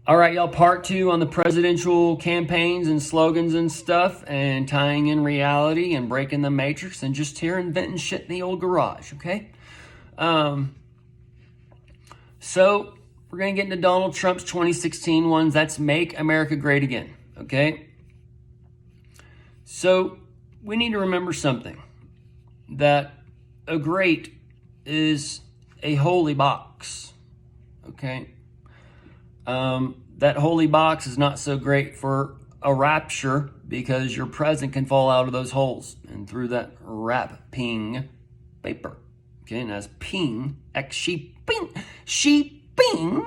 All right, y'all, part two on the presidential campaigns and slogans and stuff, and tying in reality and breaking the matrix and just here inventing shit in the old garage, okay? So we're going to get into Donald Trump's 2016 ones. That's Make America Great Again, okay? So we need to remember something, that a great is a holy box, okay? That holy box is not so great for a rapture because your present can fall out of those holes and through that wrapping paper. Okay, and as ping, sheeping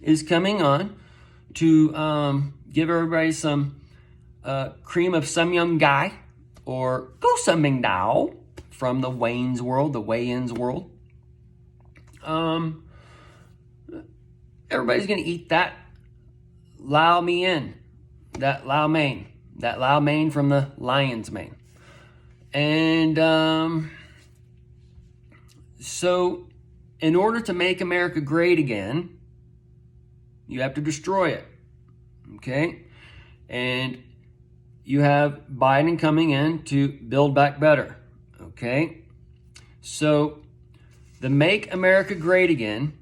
is coming on to give everybody some cream of some young guy or go something now from the Wayne's world, the Wayans world. Everybody's going to eat that Lao mein, that Lao mein from the lion's mane. And so in order to make America great again, you have to destroy it, okay? And you have Biden coming in to build back better, okay? So the Make America Great Again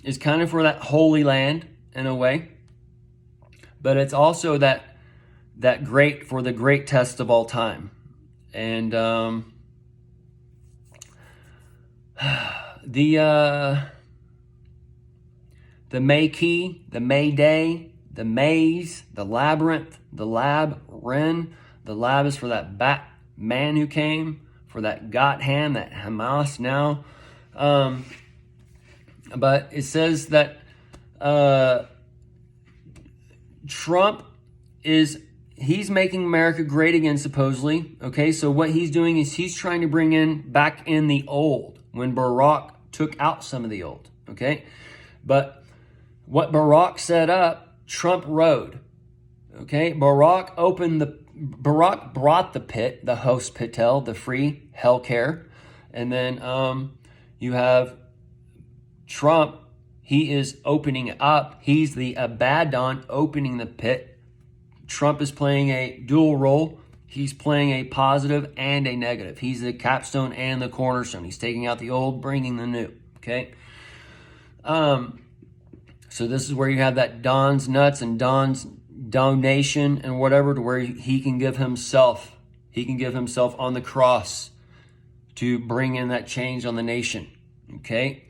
is kind of for that holy land in a way, but it's also that great for the great test of all time. And the May-key, the Mayday, the maze, the labyrinth, the lab, Ren. The lab is for that Batman who came, for that got hand, that Hamas now. But it says that Trump he's making America great again, supposedly. Okay, so what he's doing is he's trying to bring back in the old when Barack took out some of the old. Okay, but what Barack set up, Trump rode. Okay, Barack brought the pit, the hospital, the free healthcare, and then you have Trump. He is opening up. He's the Abaddon opening the pit. Trump is playing a dual role. He's playing a positive and a negative. He's the capstone and the cornerstone. He's taking out the old, bringing the new. Okay. So this is where you have that Don's nuts and Don's donation and whatever, to where he can give himself. He can give himself on the cross to bring in that change on the nation. Okay.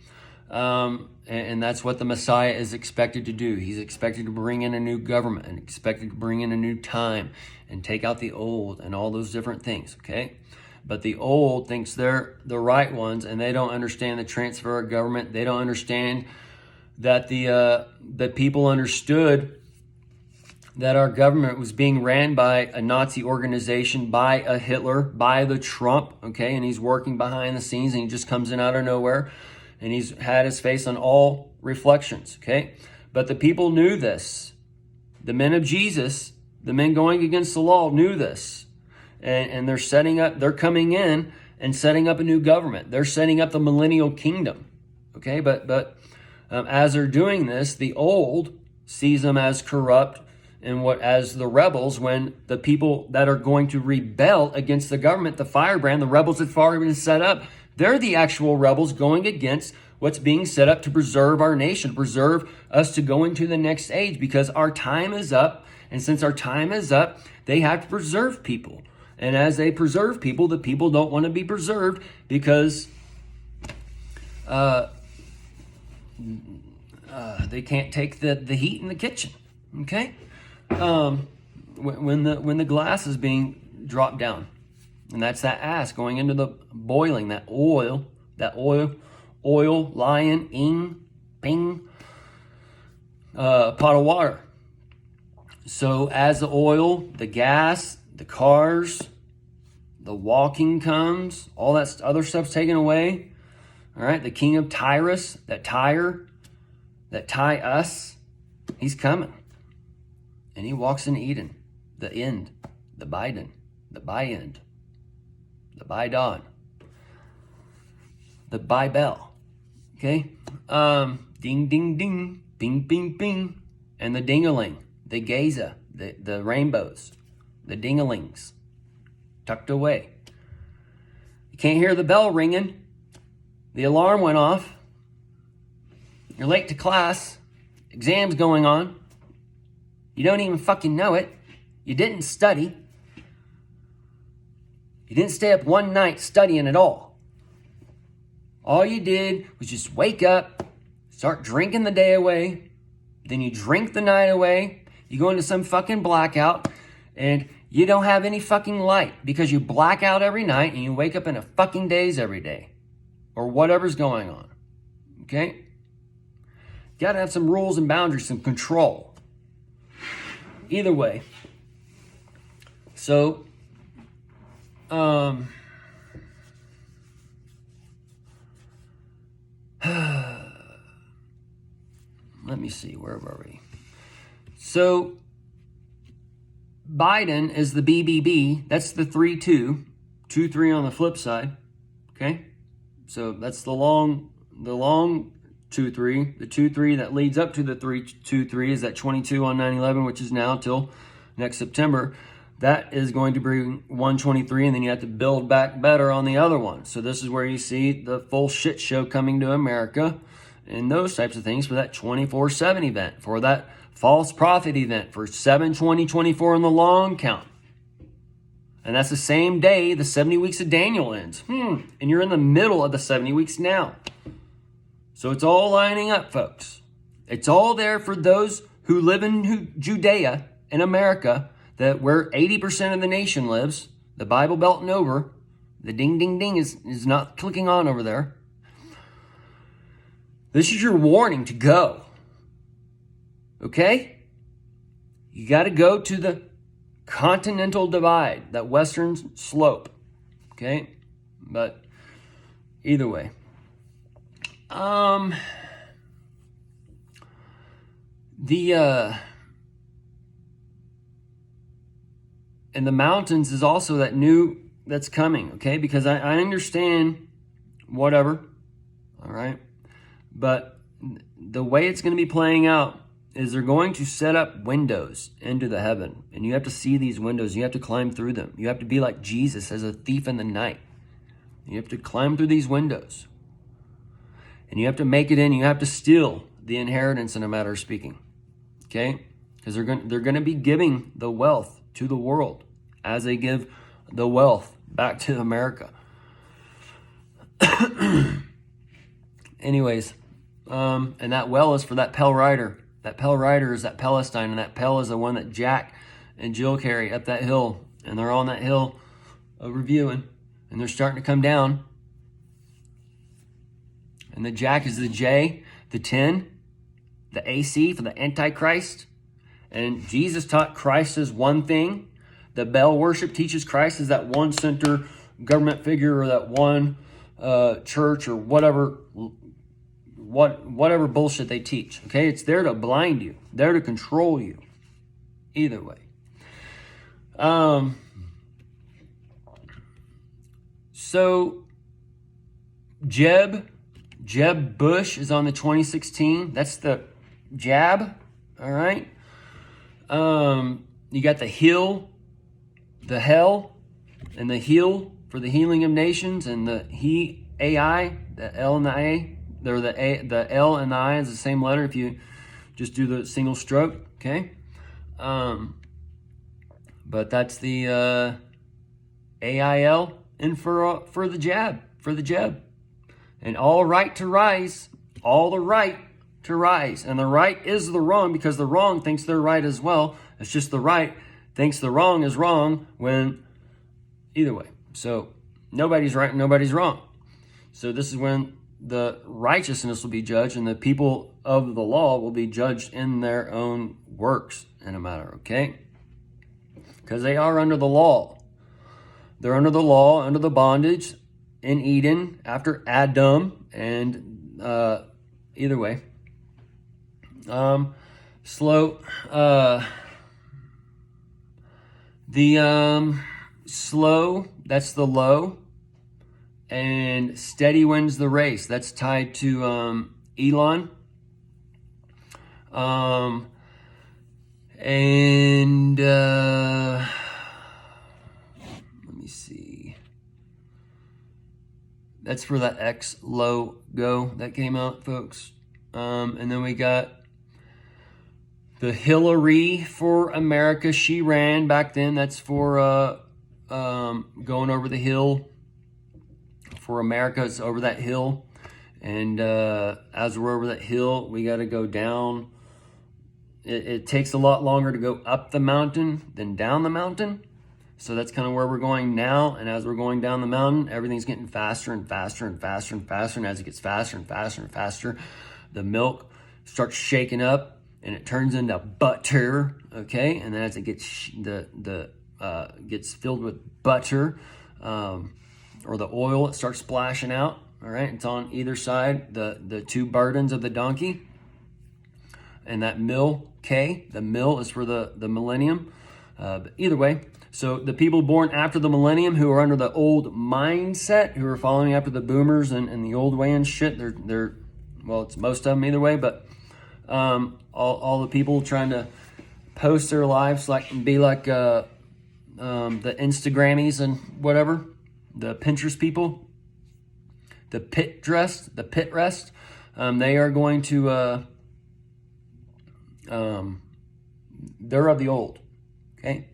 And that's what the Messiah is expected to do. He's expected to bring in a new government and expected to bring in a new time and take out the old and all those different things, okay? But the old thinks they're the right ones, and they don't understand the transfer of government. They don't understand that that people understood that our government was being ran by a Nazi organization, by a Hitler, by the Trump, okay? And he's working behind the scenes, and he just comes in out of nowhere. And he's had his face on all reflections, okay? But the people knew this. The men of Jesus, the men going against the law, knew this. And they're coming in and setting up a new government. They're setting up the millennial kingdom, okay? But as they're doing this, the old sees them as corrupt and as the rebels, when the people that are going to rebel against the government, the firebrand, the rebels that have already been set up, they're the actual rebels going against what's being set up to preserve our nation, preserve us to go into the next age, because our time is up. And since our time is up, they have to preserve people. And as they preserve people, the people don't want to be preserved because they can't take the heat in the kitchen. Okay? When the glass is being dropped down. And that's that ass going into the boiling, that oil, lion, ping, pot of water. So as the oil, the gas, the cars, the walking comes, all that other stuff's taken away. All right, the king of Tyrus, that tie us, he's coming. And he walks in Eden, the end, the Biden, the by-end. The by dawn, the by bell, okay? Ding, ding, ding, bing, bing, bing. and the dingaling, the gaza, the rainbows, the dingalings, tucked away. You can't hear the bell ringing. The alarm went off. You're late to class. Exams going on. You don't even fucking know it. You didn't study. You didn't stay up one night studying at all. All you did was just wake up, start drinking the day away, then you drink the night away, you go into some fucking blackout, and you don't have any fucking light because you black out every night and you wake up in a fucking daze every day. Or whatever's going on. Okay? You gotta have some rules and boundaries, some control. Either way. So, let me see, where were we? So, Biden is the BBB. That's the 3-2. 2-3 on the flip side. Okay? So that's the long 2-3. The 2-3 that leads up to the 3-2-3 is that 22 on 9/11, which is now till next September. That is going to bring 123, and then you have to build back better on the other one. So this is where you see the full shit show coming to America and those types of things for that 24/7 event, for that false prophet event, for 7/20/24 on the long count. And that's the same day the 70 weeks of Daniel ends. And you're in the middle of the 70 weeks now. So it's all lining up, folks. It's all there for those who live in Judea, in America, that where 80% of the nation lives, the Bible Belt and over. The ding, ding, ding is not clicking on over there. This is your warning to go. Okay? You got to go to the continental divide, that western slope. Okay? But either way. And the mountains is also that new that's coming, okay? Because I understand whatever, all right? But the way it's going to be playing out is they're going to set up windows into the heaven. And you have to see these windows. You have to climb through them. You have to be like Jesus as a thief in the night. You have to climb through these windows. And you have to make it in. You have to steal the inheritance, in a matter of speaking. Okay? Because they're going to be giving the wealth to the world as they give the wealth back to America. Anyways, and that well is for that Pell Rider. That Pell Rider is that Palestine, and that Pell is the one that Jack and Jill carry up that hill. And they're on that hill reviewing, and they're starting to come down. And the Jack is the J, the 10, the AC for the Antichrist. And Jesus taught Christ as one thing. The Bell worship teaches Christ as that one center government figure, or that one church, or whatever bullshit they teach. Okay, it's there to blind you, there to control you. Either way. So Jeb Bush is on the 2016. That's the jab. All right. You got the hill, the hell, and the heal for the healing of nations, and the AI, the L and the A. They're the L and the I is the same letter if you just do the single stroke. Okay. But that's the AIL and for the jab, for the jeb. And all right to rise, all the right to rise. And the right is the wrong, because the wrong thinks they're right as well. It's just the right thinks the wrong is wrong, when either way. So nobody's right and nobody's wrong. So this is when the righteousness will be judged, and the people of the law will be judged in their own works, in a matter, okay? Because they are under the law. They're under the law, under the bondage in Eden after Adam, and either way. Slow, that's the low, and steady wins the race. That's tied to Elon. And let me see. That's for that X logo that came out, folks. And then we got the Hillary for America. She ran back then. That's for going over the hill. For America, it's over that hill. And as we're over that hill, we got to go down. It takes a lot longer to go up the mountain than down the mountain. So that's kind of where we're going now. And as we're going down the mountain, everything's getting faster and faster and faster and faster. And as it gets faster and faster and faster, the milk starts shaking up and it turns into butter. Okay, and then as it gets gets filled with butter or the oil, it starts splashing out. All right, it's on either side, the two burdens of the donkey. And that mill, K, the mill is for the millennium. But either way, so the people born after the millennium who are under the old mindset, who are following after the boomers and the old way and shit, they're well, it's most of them either way, but all the people trying to post their lives like and be like the Instagrammies and whatever, the Pinterest people, the pit rest, they are going to they're of the old. Okay,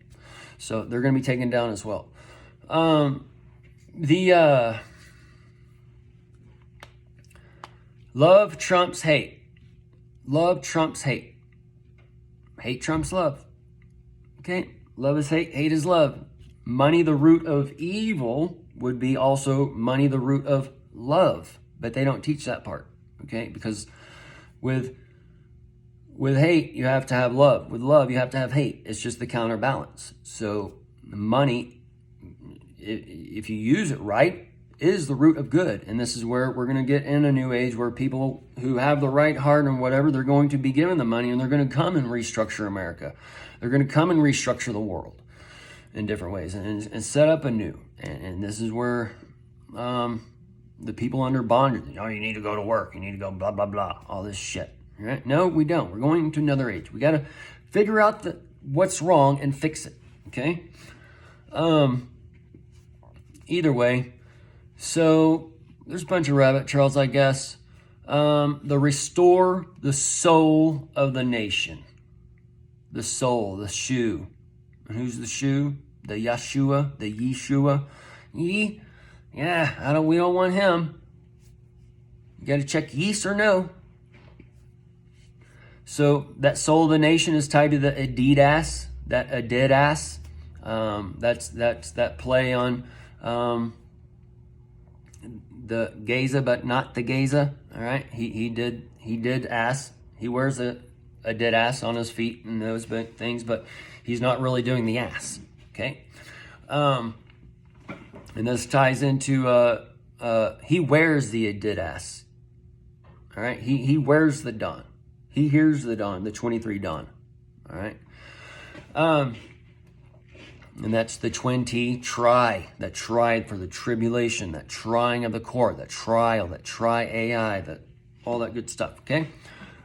so they're going to be taken down as well. Love trumps hate. Love trumps hate. Hate trumps love. Okay, love is hate, hate is love. Money, the root of evil, would be also money, the root of love, but they don't teach that part. Okay, because with hate, you have to have love. With love, you have to have hate. It's just the counterbalance. So money, if you use it right, is the root of good. And this is where we're going to get in a new age where people who have the right heart and whatever, they're going to be given the money and they're going to come and restructure America. They're going to come and restructure the world in different ways and set up anew. And this is where the people under bondage, oh, you need to go to work. You need to go blah, blah, blah, all this shit. Right? No, we don't. We're going to another age. We got to figure out what's wrong and fix it. Okay. Either way, so there's a bunch of rabbit trails, I guess. The restore the soul of the nation. The soul, the shoe. And who's the shoe? The Yeshua, the Yeshua. Yeah, we don't want him. You got to check yes or no. So that soul of the nation is tied to the Adidas, that Adidas. That's that play on the Gaza, but not the Gaza. All right, he did ass. He wears a dead ass on his feet and those things, but he's not really doing the ass. Okay, and this ties into he wears the Adidas. All right, he wears the dawn. He hears the dawn, the 23 dawn. All right. And that's the 20 try, that tried for the tribulation, that trying of the court, that trial, that try AI, that all that good stuff. Okay.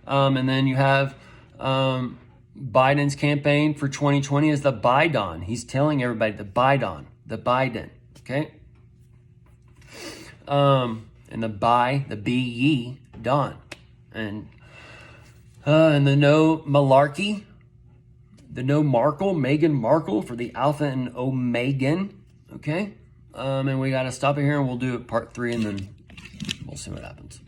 And then you have Biden's campaign for 2020 is the Biden. He's telling everybody the Biden. Okay. And the B-ye, dawn. And the no malarkey, the no Markle, Meghan Markle for the Alpha and Omegan. Okay. And we got to stop it here and we'll do part 3 and then we'll see what happens.